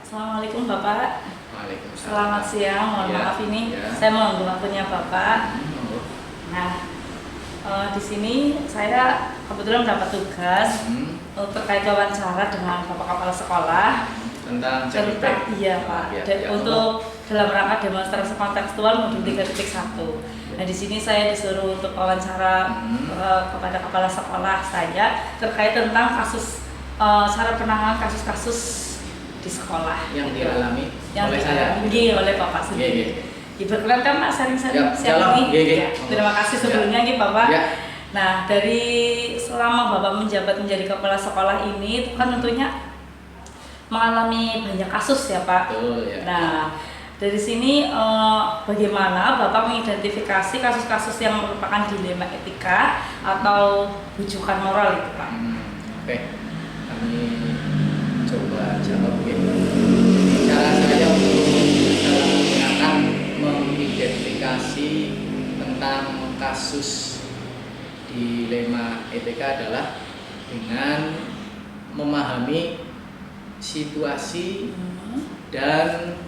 Assalamualaikum Bapak. Waalaikumsalam. Selamat siang. Mohon Ya, maaf ini ya. saya mengganggu waktunya Bapak. Oh. Nah, di sini saya kebetulan mendapat tugas terkait wawancara dengan Bapak Kepala Sekolah Tentang CPP. iya Pak. Ya, ya, Untuk dalam rangka demonstrasi kontekstual modul 3.1. Nah, di sini saya disuruh untuk wawancara kepada Kepala Sekolah saya terkait tentang kasus cara penanganan kasus-kasus di sekolah yang gitu. dialami Yang oleh saya. oleh Bapak sendiri. Berkenan kan Pak sharing-sharing Ya, siang jalan. ini. Ya, terima kasih sebelumnya nih Bapak. Ya. Nah, dari selama Bapak menjabat menjadi kepala sekolah ini itu kan tentunya mengalami banyak kasus ya Pak. Betul, ya. Nah, dari sini bagaimana Bapak mengidentifikasi kasus-kasus yang merupakan dilema etika atau bujukan moral itu Pak? Oke, kami coba jawab ya. Cara saya untuk akan mengidentifikasi tentang kasus dilema etika adalah dengan memahami situasi dan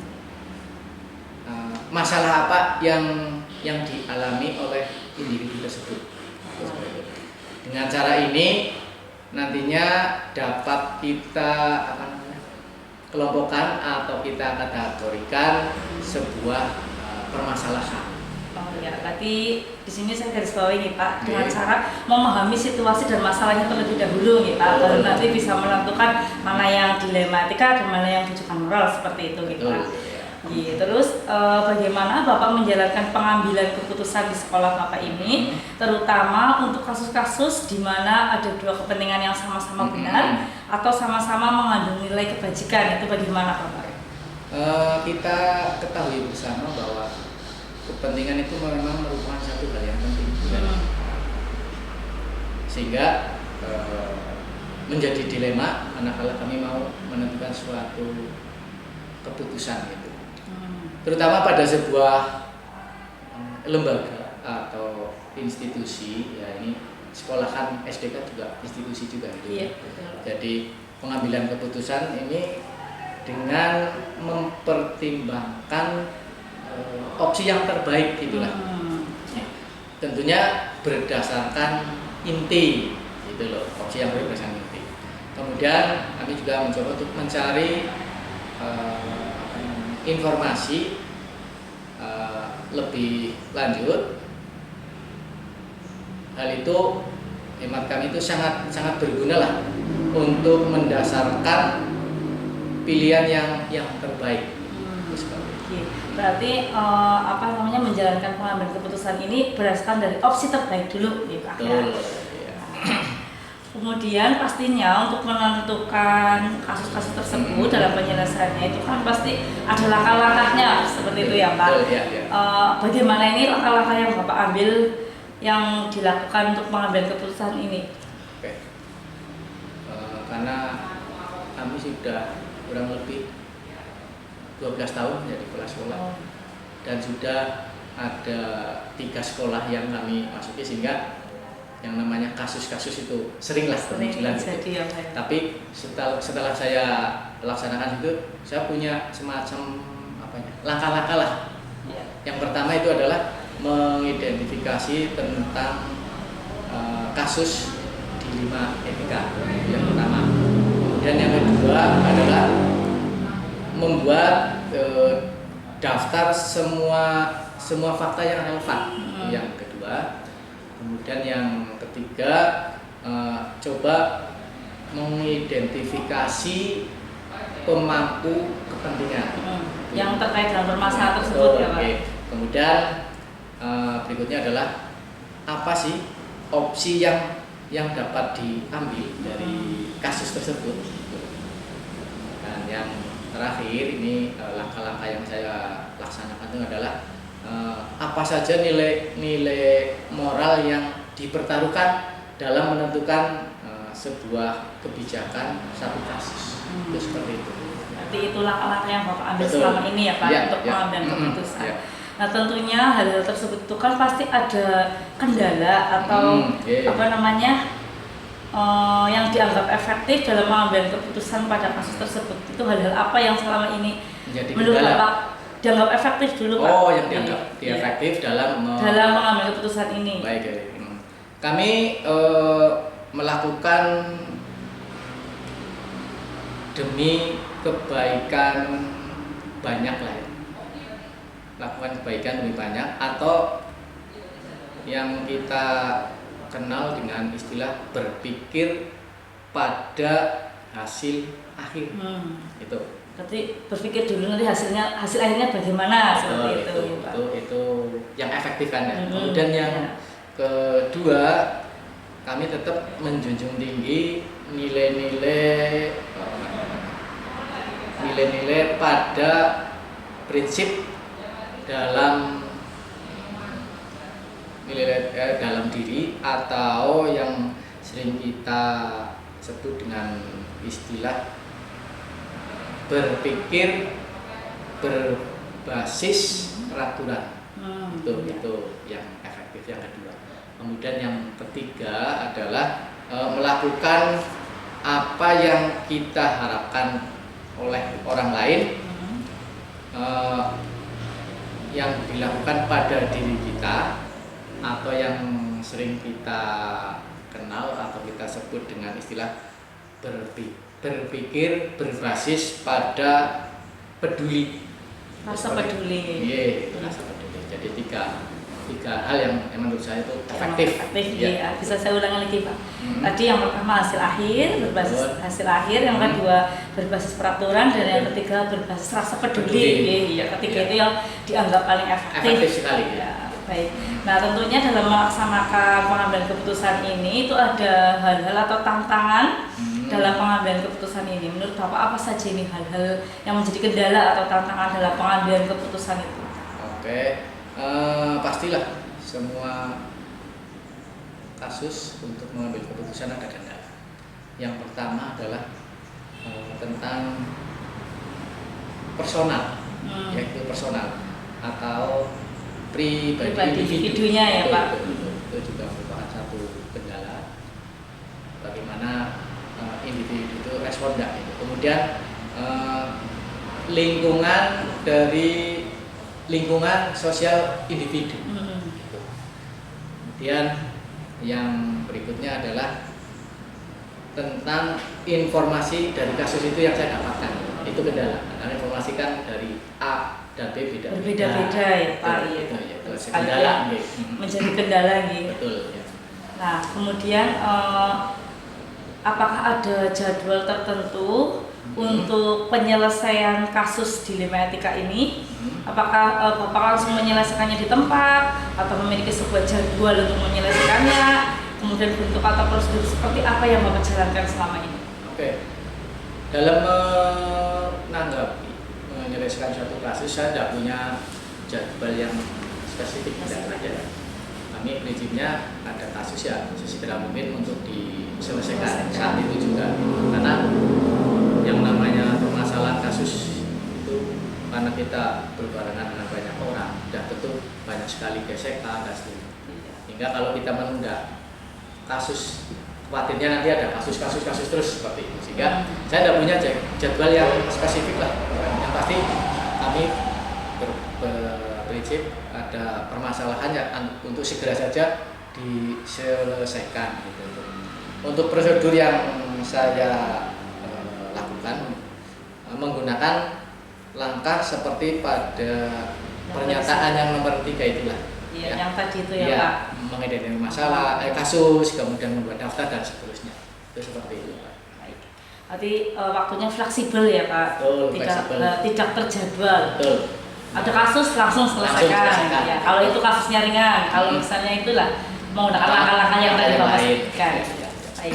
masalah apa yang dialami oleh individu tersebut. Dengan cara ini nantinya dapat kita kelompokkan atau kita kategorikan sebuah permasalahan. Oh ya, berarti di sini saya garis bawahi nih Pak dengan cara memahami situasi dan masalahnya terlebih dahulu nih Pak, baru nanti bisa menentukan mana yang dilematika dan mana yang bujukan moral seperti itu gitu Pak. Terus bagaimana Bapak menjalankan pengambilan keputusan di sekolah Bapak ini, terutama untuk kasus-kasus di mana ada dua kepentingan yang sama-sama benar atau sama-sama mengandung nilai kebajikan, itu bagaimana Bapak? Kita ketahui bersama bahwa kepentingan itu memang merupakan satu hal yang penting, sehingga menjadi dilema manakala kami mau menentukan suatu keputusan itu. Terutama pada sebuah lembaga atau institusi, ya ini sekolah kan SDK juga institusi juga gitu. Iya, betul. Jadi pengambilan keputusan ini dengan mempertimbangkan opsi yang terbaik gitulah. Tentunya berdasarkan inti gitu loh, opsi yang berdasarkan inti. Kemudian kami juga mencoba untuk mencari informasi lebih lanjut. Hal itu hemat kami itu sangat berguna lah untuk mendasarkan pilihan yang terbaik. Berarti menjalankan pengambilan keputusan ini berdasarkan dari opsi terbaik dulu gitu Pak. Kemudian pastinya untuk menentukan kasus-kasus tersebut dalam penyelesaiannya itu kan pasti ada langkah-langkahnya seperti itu ya Pak. Bagaimana ini langkah-langkah yang Bapak ambil yang dilakukan untuk mengambil keputusan ini? Oke. Karena kami sudah kurang lebih 12 tahun jadi kepala sekolah dan sudah ada 3 sekolah yang kami masuki, sehingga yang namanya kasus-kasus itu seringlah bermunculan gitu. Tapi setelah saya laksanakan itu, saya punya semacam langkah-langkah lah. Yang pertama itu adalah mengidentifikasi tentang kasus dilema etika yang pertama. Dan yang kedua adalah membuat daftar semua fakta yang relevan. Yang kedua. Kemudian yang ketiga, coba mengidentifikasi pemangku kepentingan yang terkait dengan permasalahan tersebut ya Pak. Kemudian berikutnya adalah apa sih opsi yang dapat diambil dari kasus tersebut. Dan yang terakhir ini langkah-langkah yang saya laksanakan itu adalah apa saja nilai moral yang dipertaruhkan dalam menentukan sebuah kebijakan satu kasus. Itu seperti itu. Berarti itu langkah-langkah yang Bapak ambil selama ini ya Pak untuk pengambilan keputusan. Nah tentunya hal-hal tersebut itu kan pasti ada kendala atau yang dianggap efektif dalam pengambilan keputusan pada kasus tersebut? Itu hal-hal apa yang selama ini Menjadi menurut kendala. Bapak dianggap efektif dulu Pak? Oh, yang dianggap efektif dalam mengambil keputusan ini. Baik, ya. Kami melakukan demi kebaikan banyak lah ya. Lakukan kebaikan lebih banyak, atau yang kita kenal dengan istilah berpikir pada hasil akhir. Itu. Berarti berpikir dulu nanti hasil akhirnya bagaimana, seperti itu. Itu yang efektif kan ya. Kemudian yang kedua, kami tetap menjunjung tinggi nilai-nilai pada prinsip dalam dalam diri, atau yang sering kita sebut dengan istilah berpikir berbasis peraturan. Itu yang efektif yang kedua. Kemudian yang ketiga adalah melakukan apa yang kita harapkan oleh orang lain, yang dilakukan pada diri kita, atau yang sering kita kenal atau kita sebut dengan istilah berpikir berbasis pada peduli. Rasa peduli. Iya, itu rasa peduli. Jadi tiga hal yang menurut saya itu efektif. Ya. Bisa saya ulangi lagi Pak. Tadi yang pertama hasil akhir, berbasis hasil akhir, yang kedua berbasis peraturan, dan yang ketiga berbasis rasa peduli. Iya, ketiga itu yang dianggap paling efektif. Efektif sekali. Ya. Baik. Nah, tentunya dalam melaksanakan pengambilan keputusan ini itu ada hal-hal atau tantangan dalam pengambilan keputusan ini. Menurut Bapak apa saja ini hal-hal yang menjadi kendala atau tantangan dalam pengambilan keputusan itu? Oke, pastilah semua kasus untuk mengambil keputusan ada kendala. Yang pertama adalah tentang personal, yaitu personal atau pribadi individunya ya Pak. Itu juga merupakan satu kendala. Bagaimana individu itu respon enggak gitu. Kemudian lingkungan sosial individu. Kemudian yang berikutnya adalah tentang informasi dari kasus itu yang saya dapatkan. Itu kendala. Karena informasi kan dari A dan B berbeda-beda ya Pak. Itu kendala. Menjadi kendala gitu. Betul. Ya. Nah, kemudian apakah ada jadwal tertentu untuk penyelesaian kasus dilema etika ini? Apakah Bapak langsung menyelesaikannya di tempat, atau memiliki sebuah jadwal untuk menyelesaikannya? Kemudian bentuk atau prosedur seperti apa yang Bapak jalankan selama ini? Oke. Dalam menyelesaikan suatu kasus, saya tidak punya jadwal yang spesifik, tidak ada. Kami prinsipnya ada kasus ya sesegera mungkin untuk diselesaikan saat itu juga, karena yang namanya permasalahan kasus itu karena kita berbarengan dengan banyak orang, dan tentu banyak sekali gesekan dan sebagainya. Hingga kalau kita menunda kasus, khawatirnya nanti ada kasus terus seperti itu. Sehingga saya tidak punya jadwal yang spesifik lah. Yang pasti kami berprinsip ada permasalahan yang untuk segera saja diselesaikan gitu. Untuk prosedur yang saya lakukan menggunakan langkah seperti pada pernyataan yang nomor 3 itulah. Iya, yang tadi itu ya Pak. Mengidentifikasi masalah, kasus, kemudian membuat daftar dan seterusnya. Itu seperti itu Pak. Berarti waktunya fleksibel ya Pak. Tidak terjadwal. Betul. Ada kasus langsung selesaikan. Ya, kalau itu kasusnya ringan, kalau misalnya itulah menggunakan langkah-langkah yang tadi Bapak sebutkan. Baik.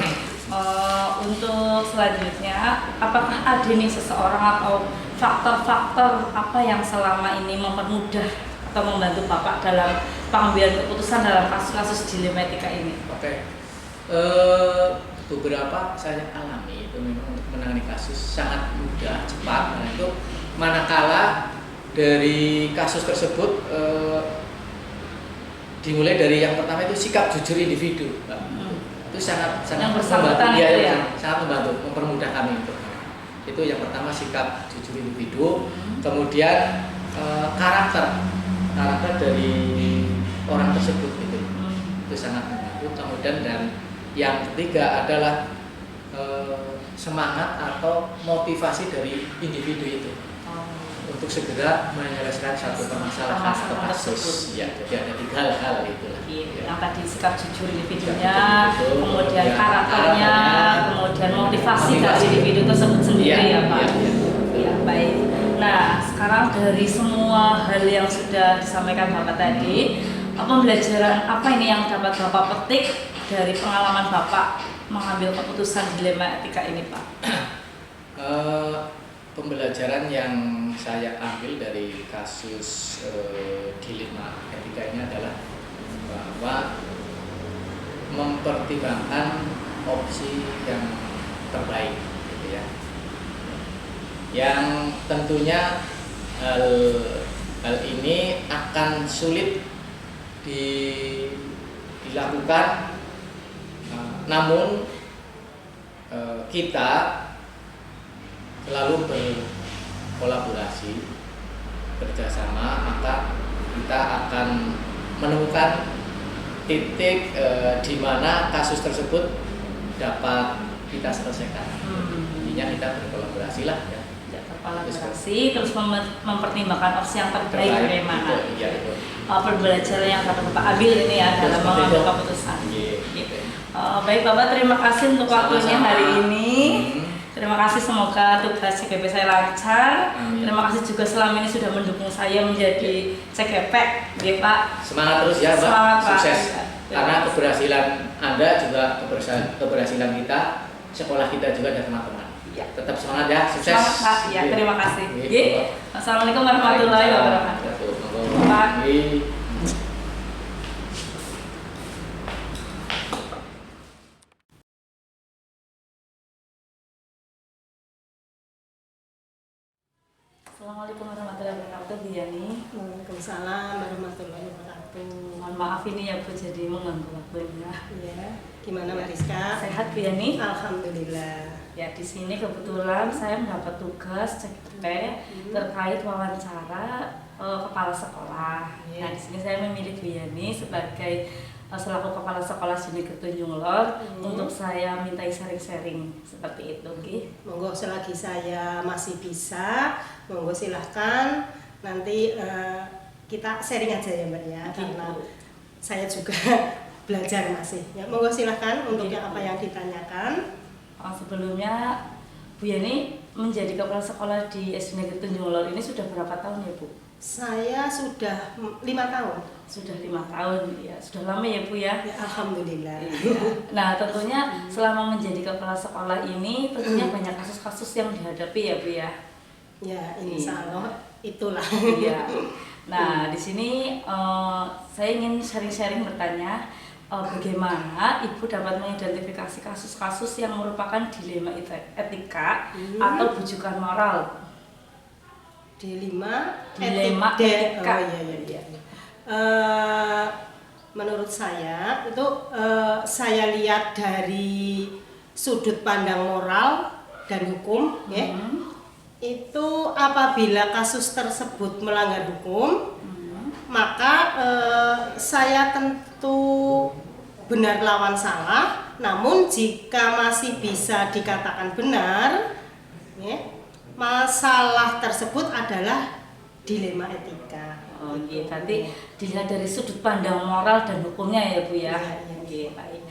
Untuk selanjutnya, apakah ada nih seseorang atau faktor-faktor apa yang selama ini mempermudah atau membantu Bapak dalam pengambilan keputusan dalam kasus-kasus dilema etika ini? Oke. Beberapa saya alami itu memang untuk menangani kasus sangat mudah, cepat. Nah, itu manakala dari kasus tersebut dimulai dari yang pertama itu sikap jujur individu. itu sangat yang bersangkutan membantu, itu ya? sangat membantu, mempermudah kami untuk itu. Yang pertama sikap jujur individu, kemudian karakter dari orang tersebut itu sangat membantu. Kemudian dan yang ketiga adalah semangat atau motivasi dari individu itu untuk segera menyelesaikan satu permasalahan atau kasus. Ya, jadi ada 3 hal itulah. Yang tadi sikap jujur individunya, kemudian karakternya, kemudian motivasi dari individu tersebut sendiri ya Pak. Ya, baik. Nah, sekarang dari semua hal yang sudah disampaikan Bapak tadi, pembelajaran apa ini yang dapat Bapak petik dari pengalaman Bapak mengambil keputusan dilema etika ini Pak? Pembelajaran yang saya ambil dari kasus dilema etika ini adalah bahwa mempertimbangkan opsi yang terbaik, gitu ya. Yang tentunya hal ini akan sulit dilakukan, namun kita selalu berkolaborasi, kerjasama, maka kita akan menemukan titik di mana kasus tersebut dapat kita selesaikan. Intinya kita berkolaborasi lah ya. Berkolaborasi, terus mempertimbangkan opsi yang terbaik bagaimana. Iya. Pembelajaran yang dapat Bapak ambil ini ya dalam mengambil keputusan. Baik Bapak, terima kasih untuk waktunya hari ini. Terima kasih, semoga tugas CGP saya lancar. Amin. Terima kasih juga selama ini sudah mendukung saya menjadi CGP, ya Pak. Semangat terus ya Pak. Semangat Pak. Sukses. Karena keberhasilan Anda juga keberhasilan kita, sekolah kita juga dan teman-teman. Ya. Tetap semangat ya, sukses. Semangat Pak. Ya, terima kasih. Assalamualaikum warahmatullahi wabarakatuh. Pak. Assalamualaikum warahmatullahi wabarakatuh, Bu Yani. Waalaikumsalam warahmatullahi wabarakatuh. Mohon maaf ini ya Bu, jadi mengganggu waktunya. Iya. Gimana Mbak Rizka? Sehat Bu Yani? Alhamdulillah. Ya, di sini kebetulan saya mendapat tugas CGP terkait wawancara kepala sekolah. Nah, di sini saya memilih Bu Yani sebagai selaku kepala sekolah sini Tunjung Lor untuk saya mintai sharing-sharing seperti itu, Monggo selagi saya masih bisa, monggo silahkan. Nanti kita sharing aja ya Mbak ya, karena saya juga belajar masih. Ya, monggo silahkan untuk yang apa yang ditanyakan. Sebelumnya Bu Yani menjadi kepala sekolah di SD Negeri Tunjung Lor ini sudah berapa tahun ya Bu? Saya sudah 5 tahun. Sudah 5 tahun ya, sudah lama ya Bu ya? Ya, alhamdulillah. Iya. Nah, tentunya selama menjadi kepala sekolah ini tentunya banyak kasus-kasus yang dihadapi ya Bu ya? Ya, insya Allah itulah. Iya. Nah, di sini saya ingin sharing-sharing bertanya bagaimana Ibu dapat mengidentifikasi kasus-kasus yang merupakan dilema etika atau bujukan moral. Dilema etika. Oh, iya. Menurut saya itu saya lihat dari sudut pandang moral dan hukum, ya. Itu apabila kasus tersebut melanggar hukum, maka saya tentu benar lawan salah. Namun jika masih bisa dikatakan benar, ya, masalah tersebut adalah dilema etika. Oh iya, nanti dilihat dari sudut pandang moral dan hukumnya ya Bu ya. Iya. Baik.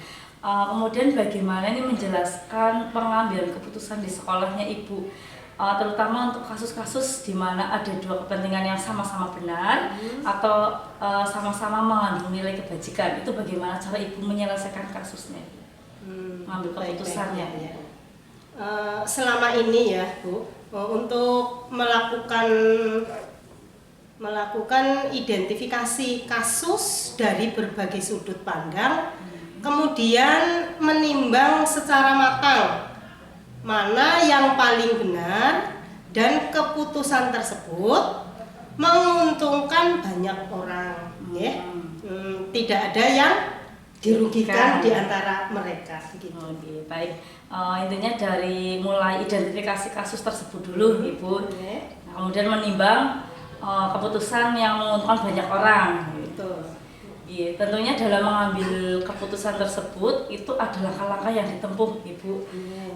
Kemudian bagaimana ini menjelaskan pengambilan keputusan di sekolahnya Ibu, terutama untuk kasus-kasus di mana ada dua kepentingan yang sama-sama benar atau sama-sama mengandung nilai kebajikan. Itu bagaimana cara Ibu menyelesaikan kasusnya? Mengambil keputusannya. Baik. Selama ini ya Bu, untuk melakukan identifikasi kasus dari berbagai sudut pandang, kemudian menimbang secara matang mana yang paling benar dan keputusan tersebut menguntungkan banyak orang, ya. Tidak ada yang dirugikan di antara mereka gitu. Oke, baik. Intinya dari mulai identifikasi kasus tersebut dulu, Ibu. Nah, kemudian menimbang keputusan yang menguntungkan banyak orang. Betul. Iya, tentunya dalam mengambil keputusan tersebut itu ada langkah-langkah yang ditempuh, Ibu.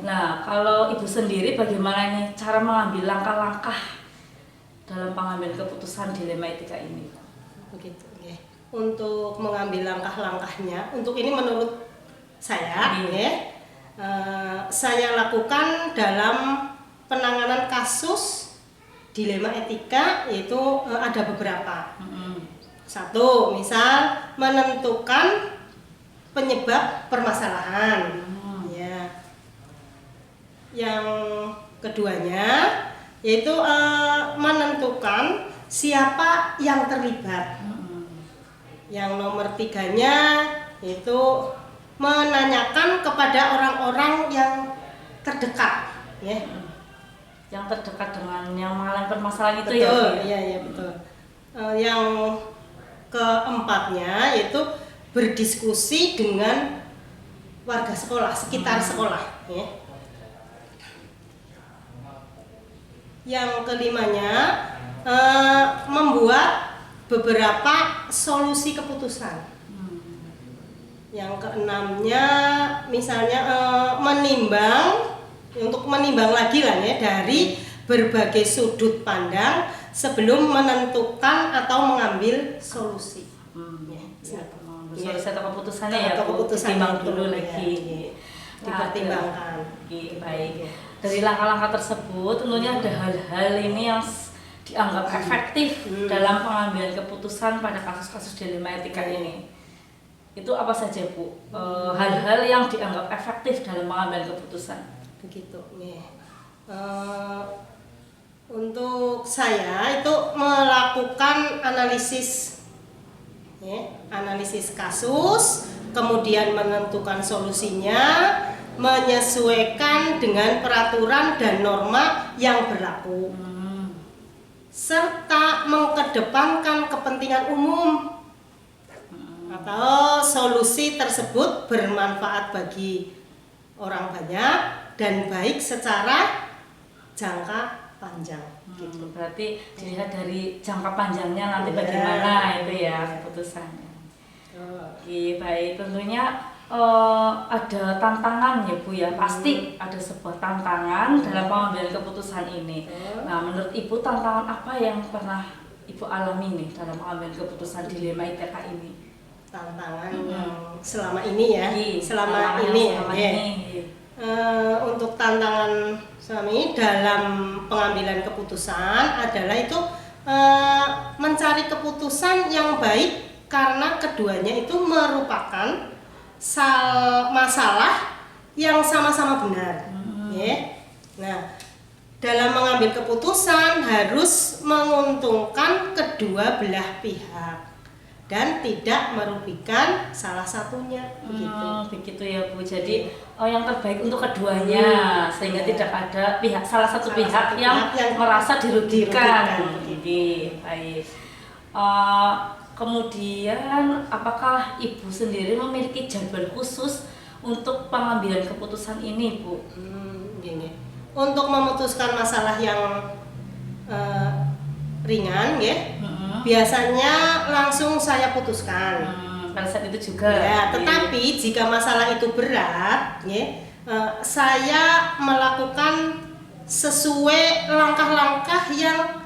Nah, kalau Ibu sendiri bagaimana nih cara mengambil langkah-langkah dalam pengambilan keputusan dilema etika ini? Begitu, ya. Untuk mengambil langkah-langkahnya, untuk ini menurut saya, ya, saya lakukan dalam penanganan kasus dilema etika yaitu ada beberapa. Satu, misal menentukan penyebab permasalahan. Ya. Yang keduanya yaitu menentukan siapa yang terlibat. Yang nomor tiganya itu menanyakan kepada orang-orang yang terdekat, ya. Yang terdekat dengan yang mengalami permasalahan itu, betul, ya? Iya, betul. Yang keempatnya yaitu berdiskusi dengan warga sekolah, sekitar sekolah, ya. Yang kelimanya membuat beberapa solusi keputusan. Yang keenamnya misalnya menimbang lagi lah ya dari berbagai sudut pandang sebelum menentukan atau mengambil solusi. Solusi atau keputusannya ya, ditimbang dulu lagi. Dipertimbangkan. Baik. Dari langkah-langkah tersebut tentunya ada hal-hal ini yang dianggap efektif dalam pengambilan keputusan pada kasus-kasus dilema etika ini. Itu apa saja, Bu? Hal-hal yang dianggap efektif dalam pengambilan keputusan. Begitu, ya. Untuk saya itu melakukan analisis, ya, analisis kasus, kemudian menentukan solusinya, menyesuaikan dengan peraturan dan norma yang berlaku. Serta mengedepankan kepentingan umum atau solusi tersebut bermanfaat bagi orang banyak dan baik secara jangka panjang. Gitu. Berarti dilihat dari jangka panjangnya nanti bagaimana itu ya keputusannya. Oke, baik. Tentunya ada tantangan ya, Bu ya. Pasti ada sebuah tantangan dalam pengambilan keputusan ini. Nah, menurut Ibu tantangan apa yang pernah Ibu alami nih dalam pengambilan keputusan dilema etika ini? Tantangan yang selama ini ya. Selama ini. Untuk tantangan selama ini dalam pengambilan keputusan adalah itu mencari keputusan yang baik karena keduanya itu merupakan masalah yang sama-sama benar. Ya. Nah, dalam mengambil keputusan harus menguntungkan kedua belah pihak dan tidak merugikan salah satunya. Begitu ya, Bu. Jadi yang terbaik untuk keduanya sehingga tidak ada salah satu pihak yang merasa dirugikan. Baik. Kemudian apakah Ibu sendiri memiliki jadwal khusus untuk pengambilan keputusan ini, Bu? Gini. Untuk memutuskan masalah yang ringan, ya, biasanya langsung saya putuskan. Pada saat itu juga. Ya, tetapi jika masalah itu berat, ya, saya melakukan sesuai langkah-langkah yang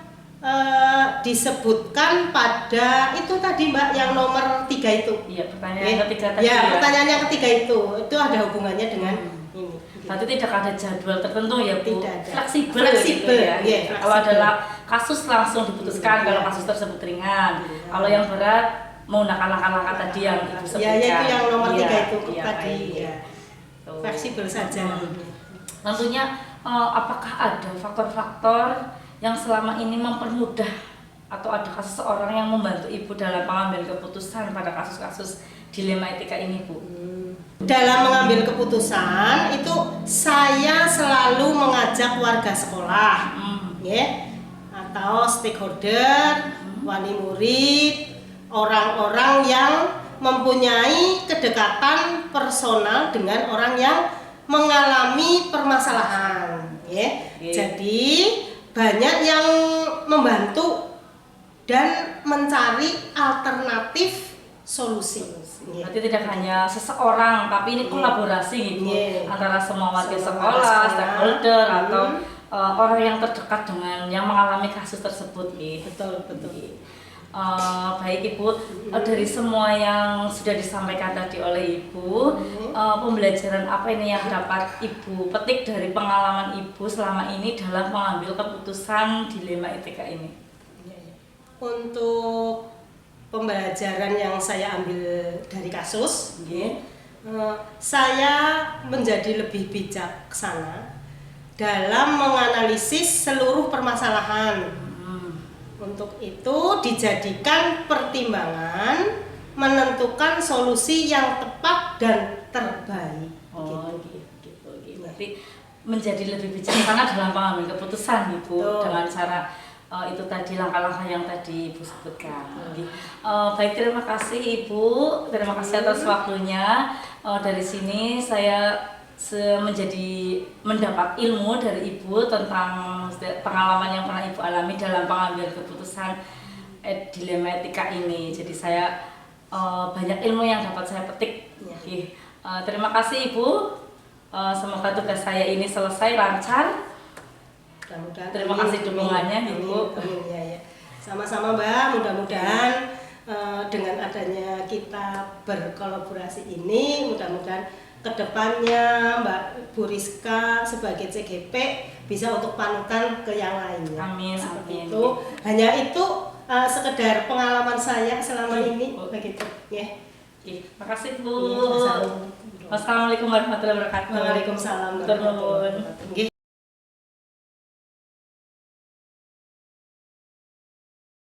disebutkan pada itu tadi, Mbak, yang nomor 3 itu. Iya, pertanyaan ketiga tadi. Pertanyaan yang ketiga itu ada hubungannya dengan ini. Berarti tidak ada jadwal tertentu ya, Bu? Tidak ada. Fleksibel gitu ya. Fleksibel. Kalau adalah kasus langsung diputuskan kalau kasus tersebut ringan. Kalau yang berat menggunakan langkah-langkah tadi yang Ibu sebutkan. Ya, itu yang nomor 3 itu tadi. Fleksibel saja. Tentunya apakah ada faktor-faktor yang selama ini mempermudah atau adakah seseorang yang membantu Ibu dalam pengambilan keputusan pada kasus-kasus dilema etika ini, Bu? Dalam mengambil keputusan itu saya selalu mengajak warga sekolah, ya, atau stakeholder, wali murid, orang-orang yang mempunyai kedekatan personal dengan orang yang mengalami permasalahan, ya. Jadi banyak yang membantu dan mencari alternatif solusi. Berarti tidak hanya seseorang, tapi ini kolaborasi gitu antara semua warga sekolah, stakeholder atau orang yang terdekat dengan yang mengalami kasus tersebut. Betul. Baik Ibu, dari semua yang sudah disampaikan tadi oleh Ibu, pembelajaran apa ini yang dapat Ibu petik dari pengalaman Ibu selama ini dalam mengambil keputusan dilema etika ini? Untuk pembelajaran yang saya ambil dari kasus, saya menjadi lebih bijaksana dalam menganalisis seluruh permasalahan. Untuk itu dijadikan pertimbangan menentukan solusi yang tepat dan terbaik. Gitu. Berarti menjadi lebih bijaksana dalam mengambil keputusan Ibu dengan cara itu tadi langkah-langkah yang tadi Ibu sebutkan. Baik, terima kasih Ibu, terima kasih atas waktunya. Dari sini saya mendapat ilmu dari Ibu tentang pengalaman yang pernah Ibu alami dalam pengambilan keputusan dilema etika ini. Jadi saya banyak ilmu yang dapat saya petik. Terima kasih Ibu. Semoga tugas saya ini selesai lancar. Terima kasih dukungannya Ibu. Ya. Sama-sama Mbak, mudah-mudahan dengan adanya kita berkolaborasi ini, mudah-mudahan kedepannya Mbak Bu Rizka sebagai CGP bisa untuk panutan ke yang lainnya. Amin. Itu hanya itu sekedar pengalaman saya selama ini begitu ya. Terima kasih Bu. Wassalamualaikum warahmatullahi wabarakatuh. Waalaikumsalam. Turun.